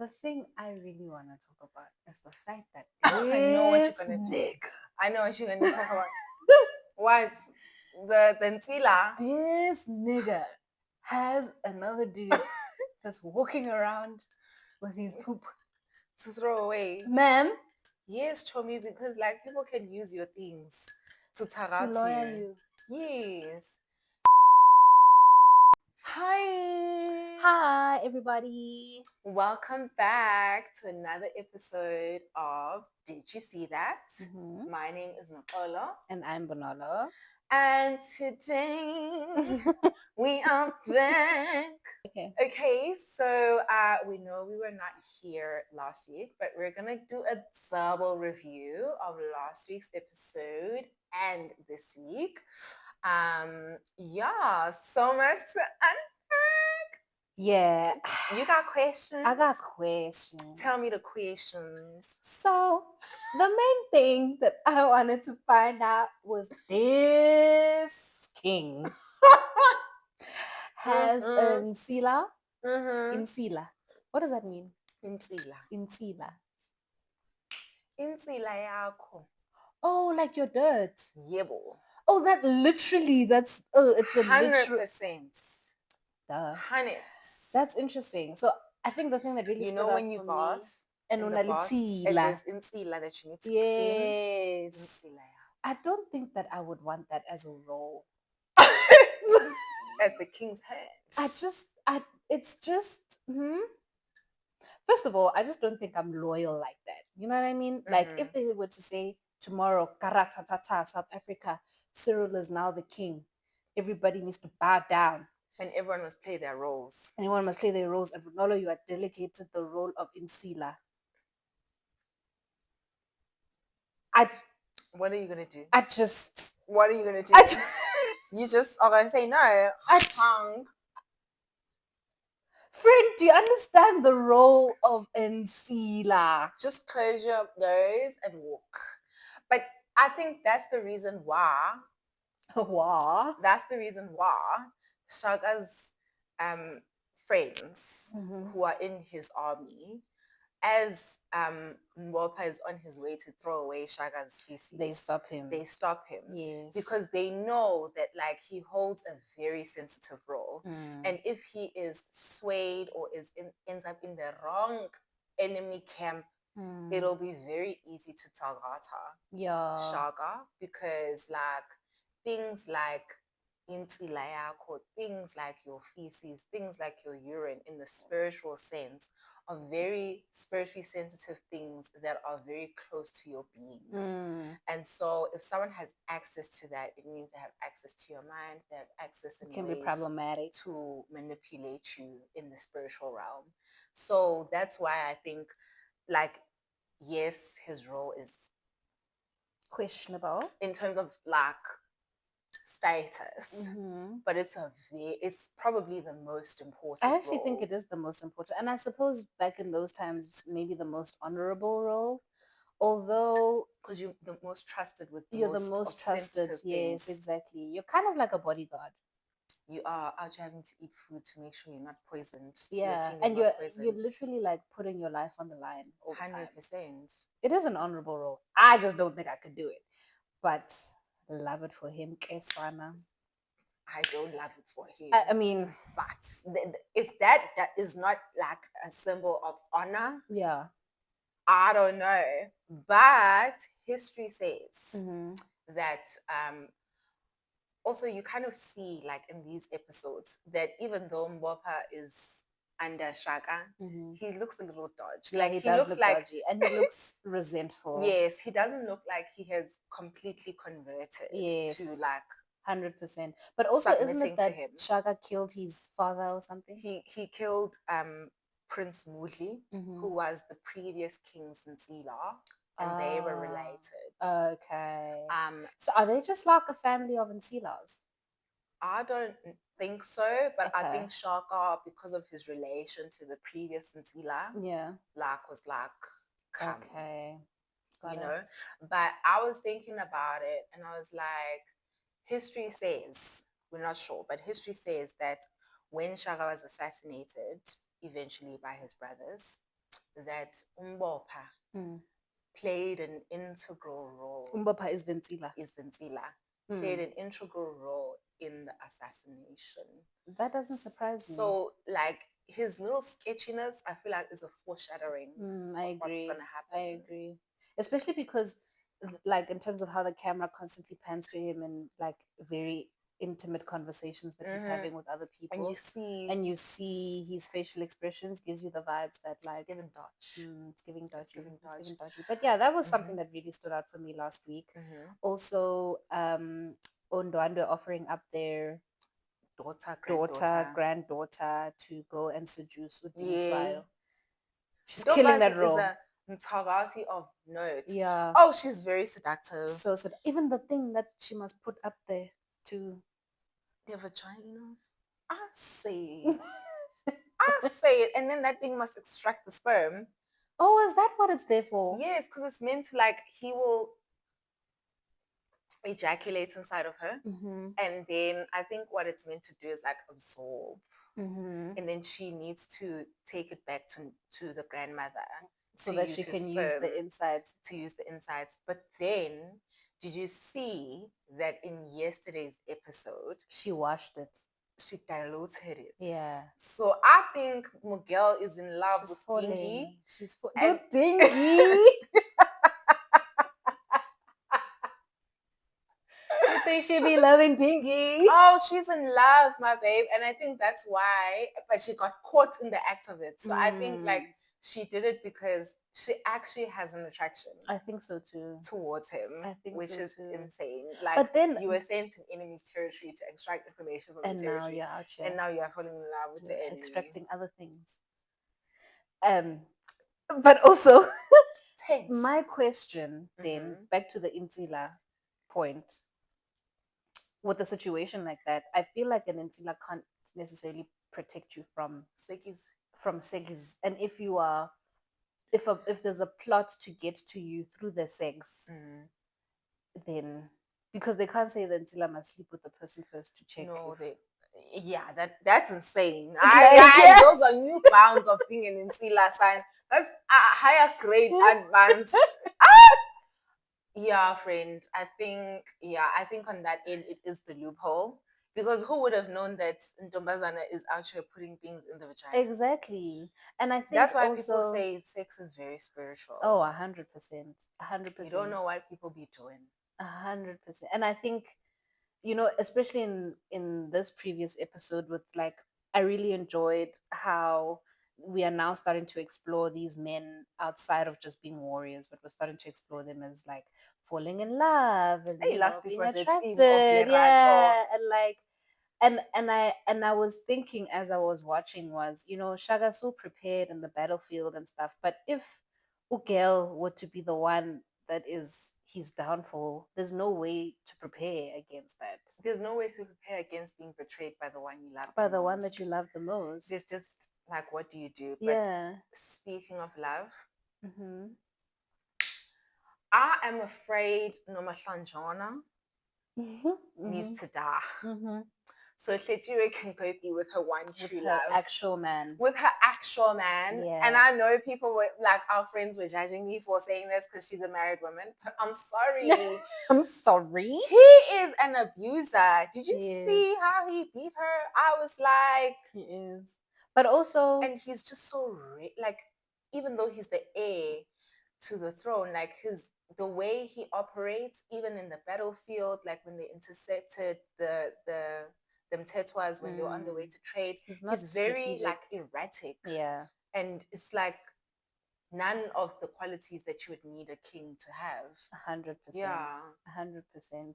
the thing I really want to talk about is the fact that I know what you're this gonna do. nigga, I know what you're going to talk about. What? The Nsila? this nigga has another dude that's walking around with his poop. To throw away. Ma'am, Yes, Chomi, because like people can use your things to tag to out lawyer you. you. Yes. Hi. Hi, everybody. Welcome back to another episode of Did You See That? Mhm. My name is Nicolo. And I'm Bonolo. And today we are back. Okay, so we know we were not here last week, but we're gonna do a double review of last week's episode and this week. Yeah, so much to unpack. Yeah. You got questions? I got questions. Tell me the questions. So, the main thing that I wanted to find out was this king has Mhm. Nsila. Mm-hmm. Insila. What does that mean? Insila. Insila. Insila yakho. Oh, like your dirt. Yebo. Oh, that literally, it's a literal. 100%. Duh. 100. That's interesting. So, I think the thing that really You stood know out when you for me, bath and in the bath, and there's insila that you need to clean. yes. Insila. I don't think that I would want that as a role. As the king's head. It's just, First of all, I just don't think I'm loyal like that. You know what I mean? Like, if they were to say tomorrow, Karatatata, South Africa, Cyril is now the king, everybody needs to bow down. And everyone must play their roles. And everyone must play their roles. And Ronaldo, you are delegated the role of Insila. What are you going to do? What are you going to do? You just are going to say no. Friend, do you understand the role of Nsila? Just close your nose and walk. But I think that's the reason why. Wow. That's the reason why Shaga's friends who are in his army, as Mwopa is on his way to throw away Shaga's feces, they stop him. Yes. Because they know that like he holds a very sensitive role. And if he is swayed or ends up in the wrong enemy camp, it'll be very easy to target Shaga, because like things like insila yakho, things like your feces, things like your urine in the spiritual sense are very spiritually sensitive things that are very close to your being. And so if someone has access to that, it means they have access to your mind, they have access in it can ways be problematic to manipulate you in the spiritual realm. So that's why I think, like, yes, his role is questionable in terms of like status, but it's probably the most important. I actually think it is the most important, and I suppose back in those times maybe the most honorable role, although because you're the most trusted with you're the most trusted. Yes, exactly. You're kind of like a bodyguard. You are out having to eat food to make sure you're not poisoned. Yeah, and you're literally like putting your life on the line all the time. 100%. It is an honorable role. I just don't think I could do it, but love it for him, Keswana. I don't love it for him. I mean, but if that is not like a symbol of honor, yeah, I don't know. But history says that also you kind of see like in these episodes that even though Mwopa is under Shaka, he looks a little dodgy. Yeah, like he does look like dodgy, and he looks resentful. Yes, he doesn't look like he has completely converted to like 100%. But also, isn't it that Shaka killed his father or something? He killed Prince Mudli, who was the previous king Nsila, and they were related. Okay. So are they just like a family of Nsilas? I don't think so, but I think Shaka, because of his relation to the previous Nsila, was like, okay. You know? But I was thinking about it and I was like, history says, we're not sure, but history says that when Shaka was assassinated, eventually by his brothers, that Umbopha played an integral role. Umbopha is the Nsila. Played an integral role in the assassination. That doesn't surprise me. So, like, his little sketchiness, I feel like, is a foreshadowing I of agree. what's going to happen. I agree. Especially because, like, in terms of how the camera constantly pans to him and, like, very intimate conversations that he's having with other people. And you see his facial expressions, gives you the vibes that, like, it's giving dodgy. But yeah, that was something that really stood out for me last week. Also, Ondwandwe offering up their granddaughter to go and seduce Dingiswayo. She's killing that role. Is a Mtagati of note. Yeah. Oh, she's very seductive. So even the thing that she must put up there to their vagina. I say it. I say it. And then that thing must extract the sperm. Oh, is that what it's there for? Yes, because it's meant to, like, he will ejaculate inside of her. And then I think what it's meant to do is, like, absorb. And then she needs to take it back to the grandmother. So that she can use the insides. But then, did you see that in yesterday's episode, she washed it? She diluted it. Yeah. So I think Miguel is in love with Dingy. She's Dingy. You think she'd be loving Dingy? Oh, she's in love, my babe. And I think that's why, but she got caught in the act of it. So I think, like, she did it because she actually has an attraction. I think so too. Towards him. I think which so is too. Insane. Like, but then you were sent in enemy's territory to extract information from the territory. Now you're out here. And now you're falling in love with the enemy. Extracting other things. But also my question then, back to the Insila point. With a situation like that, I feel like an Insila can't necessarily protect you from segis. And if you are, if there's a plot to get to you through the sex, then because they can't say the Insila must sleep with the person first to check. No, that's insane. Those are new bounds of being an Insila sign. That's a higher grade advanced. Yeah, friend. I think on that end it is the loophole. Because who would have known that Ntombazana is actually putting things in the vagina? Exactly. And I think that's why people say sex is very spiritual. Oh, 100%. 100%. You don't know what people be doing. 100%. And I think, especially in this previous episode with, like, I really enjoyed how we are now starting to explore these men outside of just being warriors, but we're starting to explore them as, like, falling in love and being attracted. Yeah. And, like, and I was thinking as I was watching was, Shaga's so prepared in the battlefield and stuff, but if Ugel were to be the one that is his downfall, there's no way to prepare against that. There's no way to prepare against being betrayed by the one you love. By the one that you love the most. It's just like, what do you do? Yeah. But speaking of love, I am afraid Nomahlanjana needs to die. So Shetire can go be with her one true love. Actual man. With her actual man. Yeah. And I know people were, like, our friends were judging me for saying this because she's a married woman. But I'm sorry. I'm sorry. He is an abuser. Did you see how he beat her? I was like... He is. But also... And he's just so... Like, even though he's the heir to the throne, like, the way he operates, even in the battlefield, like when they intercepted the Mtetwas when they were on the way to trade, he's very like erratic. Yeah. And it's like none of the qualities that you would need a king to have. 100%. Yeah. 100%.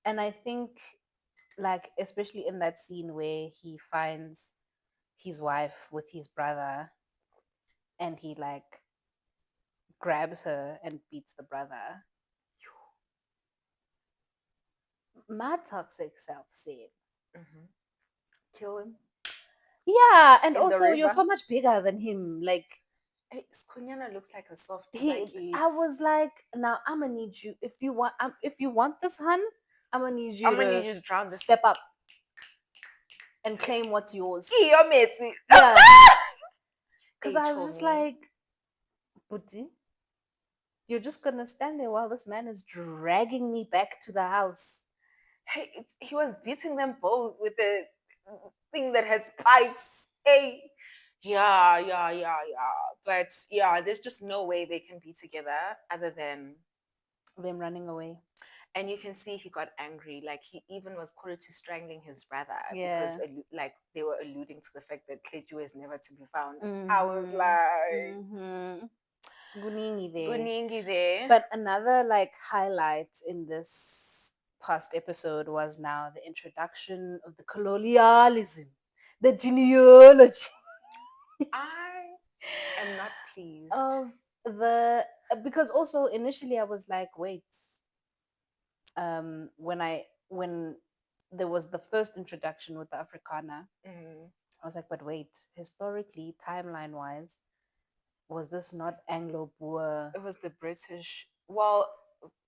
And I think, like, especially in that scene where he finds his wife with his brother and he, like, grabs her and beats the brother. My toxic self said, kill him. Yeah, and also you're so much bigger than him. Like, Kunyana looks like a soft. I was like, now I'm gonna need you if you want this, hun. I'm gonna need you to drown this. Step up and claim what's yours. Yeah, because I was just like, Buti, you're just gonna stand there while this man is dragging me back to the house. Hey, he was beating them both with a thing that had spikes. Hey, yeah. But yeah, there's just no way they can be together other than Them running away. and you can see he got angry. Like he even was quoted to strangling his brother because Yeah. like they were alluding to the fact that Kleju is never to be found. I was Mm-hmm. like, Mm-hmm. Guningi there. Guningi there. But another like highlight in this past episode was now the introduction of the colonialism, the genealogy I am not pleased. of the because also initially I was like, wait, when there was the first introduction with the Afrikaner, I was like, but wait, historically, timeline wise, was this not Anglo-Boer? It was the British. Well,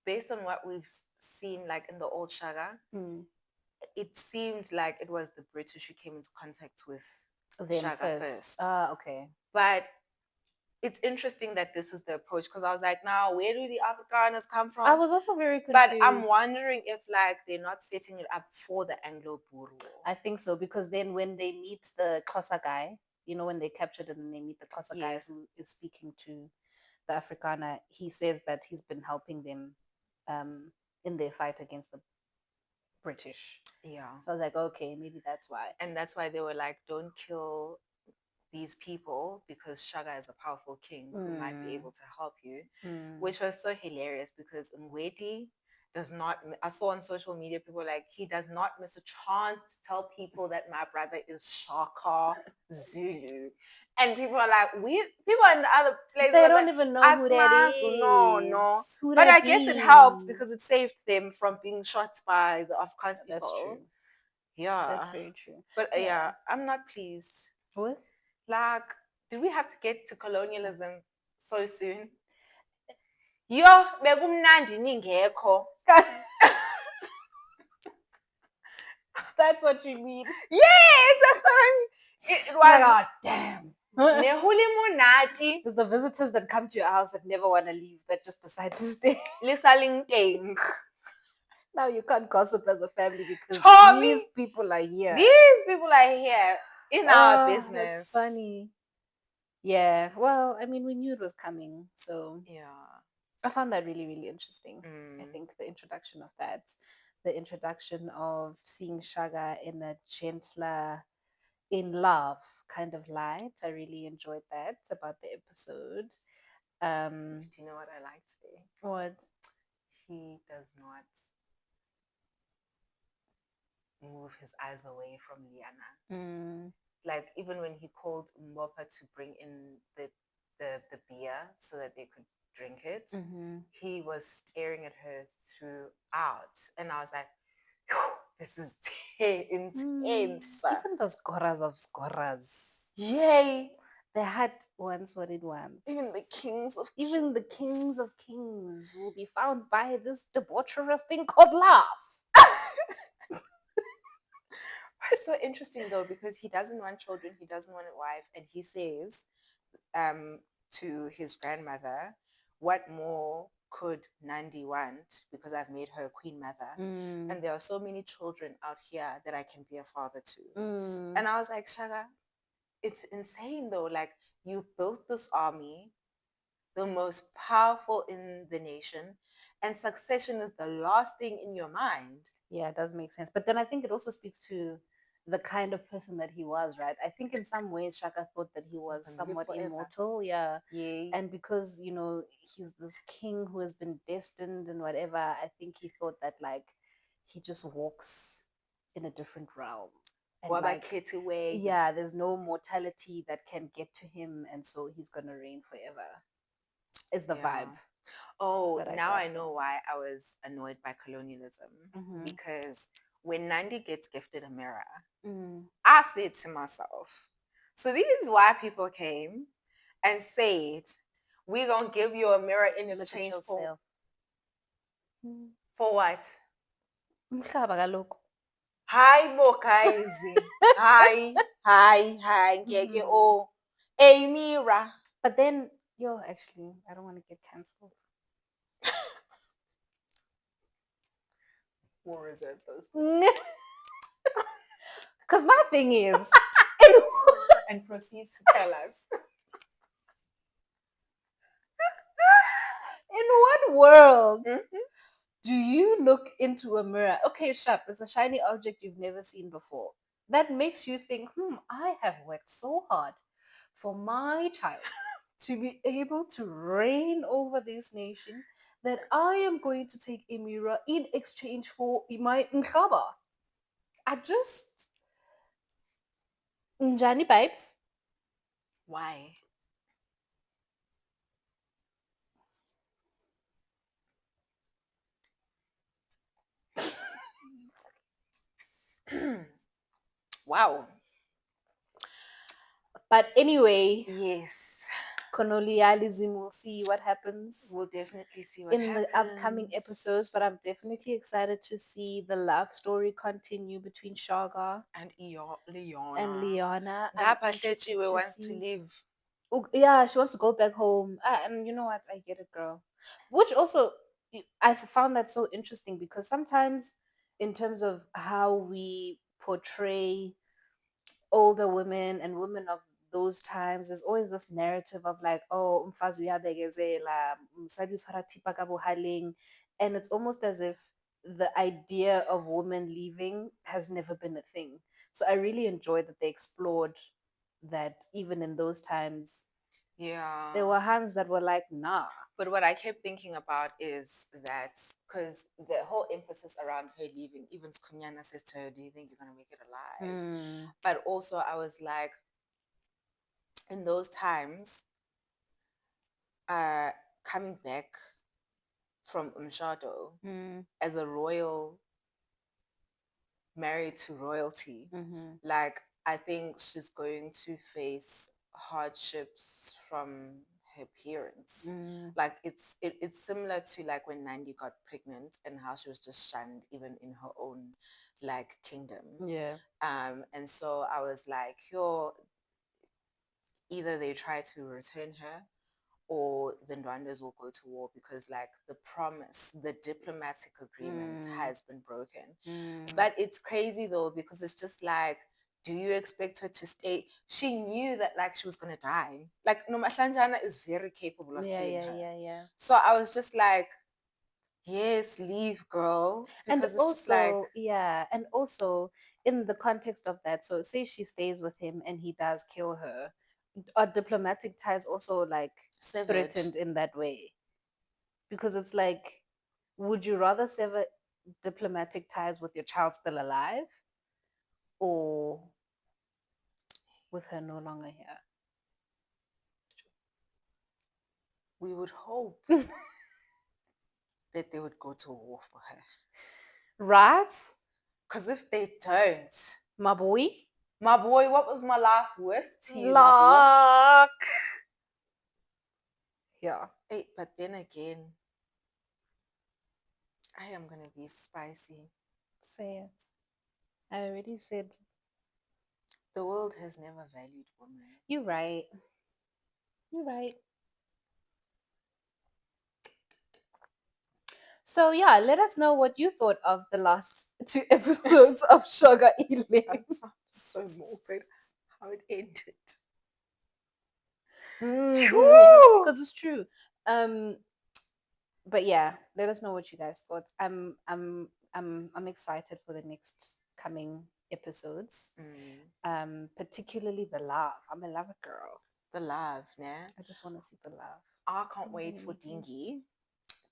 based on what we've seen, like in the old Shaka, it seemed like it was the British who came into contact with Them Shaka first. Ah, okay. But it's interesting that this is the approach because I was like, now where do the Afrikaners come from? I was also very confused. But I'm wondering if like they're not setting it up for the Anglo-Boer War. I think so because then when they meet the Xhosa guy, when they captured it and they meet the Xhosa guy who is speaking to the Afrikaner, he says that he's been helping them in their fight against the British. Yeah. So I was like, okay, maybe that's why. And that's why they were like, don't kill these people because Shaka is a powerful king who might be able to help you, which was so hilarious because Ngweti does not, I saw on social media people like, he does not miss a chance to tell people that my brother is Shaka Zulu. And people are like, people in the other places, they don't even know who that is. No. But I guess it helped because it saved them from being shot by the Afrikaans people. That's true. Yeah. That's very true. But yeah, I'm not pleased. With? Like, did we have to get to colonialism so soon? Yo, bekumnandi ningekho. That's what you mean. Yes, that's what I mean. It was like, oh, damn. Nehulimunati. It's the visitors that come to your house that never want to leave, that just decide to stay. Now you can't gossip as a family because these people are here. These people are here in our business. That's funny. Yeah. Well, I mean, we knew it was coming, so yeah. I found that really, really interesting. I think the introduction of that, the introduction of seeing Shaka in a gentler, in love kind of light. I really enjoyed that about the episode. Do you know what I liked today? What? He does not move his eyes away from Liana. Like even when he called Mbopa to bring in the beer so that they could drink it, he was staring at her throughout, and I was like, this is intense. Even the scorers of scorers. Yay! They had once what it wants. Even the kings of kings will be found by this debaucherous thing called love. It's so interesting though because he doesn't want children, he doesn't want a wife, and he says to his grandmother, what more could Nandi want because I've made her a queen mother, and there are so many children out here that I can be a father to. And I was like, Shaka, it's insane though, like you built this army, the most powerful in the nation, and succession is the last thing in your mind. Yeah, it does make sense. But then I think it also speaks to the kind of person that he was, right? I think in some ways Shaka thought that he was somewhat immortal. Yeah. And because, he's this king who has been destined and whatever, I think he thought that like he just walks in a different realm. And yeah, there's no mortality that can get to him, and so he's gonna reign forever. Is the vibe. Oh, now I know why I was annoyed by colonialism. Because when Nandi gets gifted a mirror, I said to myself, so these white people came and said, we're going to give you a mirror in exchange for what? Hi, bo guys. Hi. A mirror. But then Yo, actually, I don't want to get cancelled. We'll reserve those. Because my thing is, and proceeds to tell us. In what world Mm-hmm. do you look into a mirror? Okay, sharp, it's a shiny object you've never seen before. That makes you think, I have worked so hard for my child to be able to reign over this nation that I am going to take a mirror in exchange for my mkhaba. I just Njani pipes. Why? Wow. But anyway, Yes. colonialism, we'll see what happens We'll definitely see what in the happens. upcoming episodes, but I'm definitely excited to see the love story continue between Shaka And Leona. and Leona. I'm That interested Pachechi to wants to see. live. Oh, yeah, she wants to go back home. And you know what? I get it, girl. Which also, I found that so interesting because sometimes, in terms of how we portray older women and women of those times, there's always this narrative of like, oh, umfazi uyabekezela, mosadi o tshwara thipa ka bohaleng. And it's almost as if the idea of women leaving has never been a thing. So I really enjoyed that they explored that even in those times Yeah. there were hands that were like, nah. But what I kept thinking about is that because the whole emphasis around her leaving, even Kunyana says to her, do you think you're going to make it alive? But also I was like, in those times, coming back from Umshado as a royal, married to royalty, like I think she's going to face hardships from her parents. Like it's similar to like when Nandi got pregnant and how she was just shunned even in her own like kingdom. Yeah. And so I was like, yo, either they try to return her or the Ndwandas will go to war because like the promise, the diplomatic agreement has been broken. But it's crazy though because it's just like, do you expect her to stay? She knew that like she was gonna die. Like Nomashanjana is very capable of killing her. Yeah. So I was just like, yes, leave, girl. And Because it's just like, also, yeah, and also in the context of that, so say she stays with him and he does kill her, are diplomatic ties also like severed. threatened in that way? Because it's like, would you rather sever diplomatic ties with your child still alive or with her no longer here? We would hope that they would go to war for her. Right? Because if they don't, My boy? my boy, what was my last word to you, my boy? Lock. Yeah. Hey, but then again, I am going to be spicy. Say it. I already said. The world has never valued women. You're right. You're right. So yeah, let us know what you thought of the last 2 episodes of Shaka Ilembe. So morbid how it ended. Because it's true. But yeah, let us know what you guys thought. I'm excited for the next coming episodes. Particularly the love. I'm a lover girl. The love, nah? I just want to see the love. I can't wait for Dingy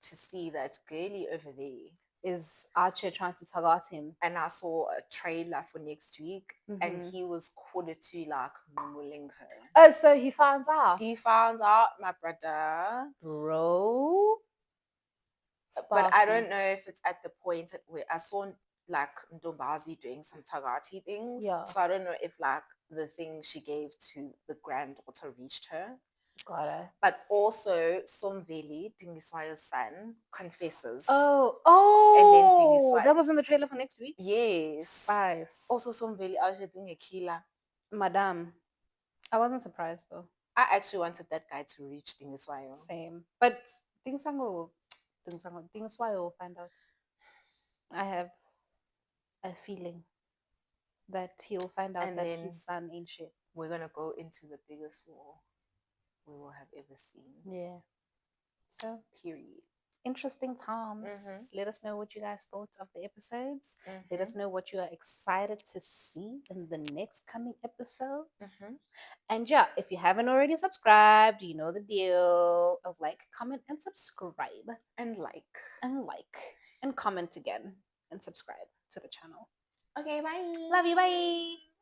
to see that girly over there. Is Archer trying to target him? And I saw a trailer for next week and he was quality like mulling her. Oh, so he found out. He found out, my brother. Bro. But I don't know if it's at the point where I saw like Ndombazi doing some Tagati things. Yeah. So I don't know if like the thing she gave to the granddaughter reached her. Got it. But also Somveli, Dingiswayo's son, confesses. Oh, and then Dingiswayo. that was in the trailer for next week? Yes. Spice. Also Somveli out here being a killer. Madame. I wasn't surprised though. I actually wanted that guy to reach Dingiswayo. Same. But Dingiswayo will find out. I have a feeling that he'll find out And that then his son ain't shit. we're gonna go into the biggest war we will have ever seen. Yeah. So period. Interesting times. Let us know what you guys thought of the episodes. Let us know what you are excited to see in the next coming episodes. And yeah, if you haven't already subscribed, you know the deal of like, comment, and subscribe. And like. And comment again. And subscribe to the channel. Okay, bye. Love you. Bye.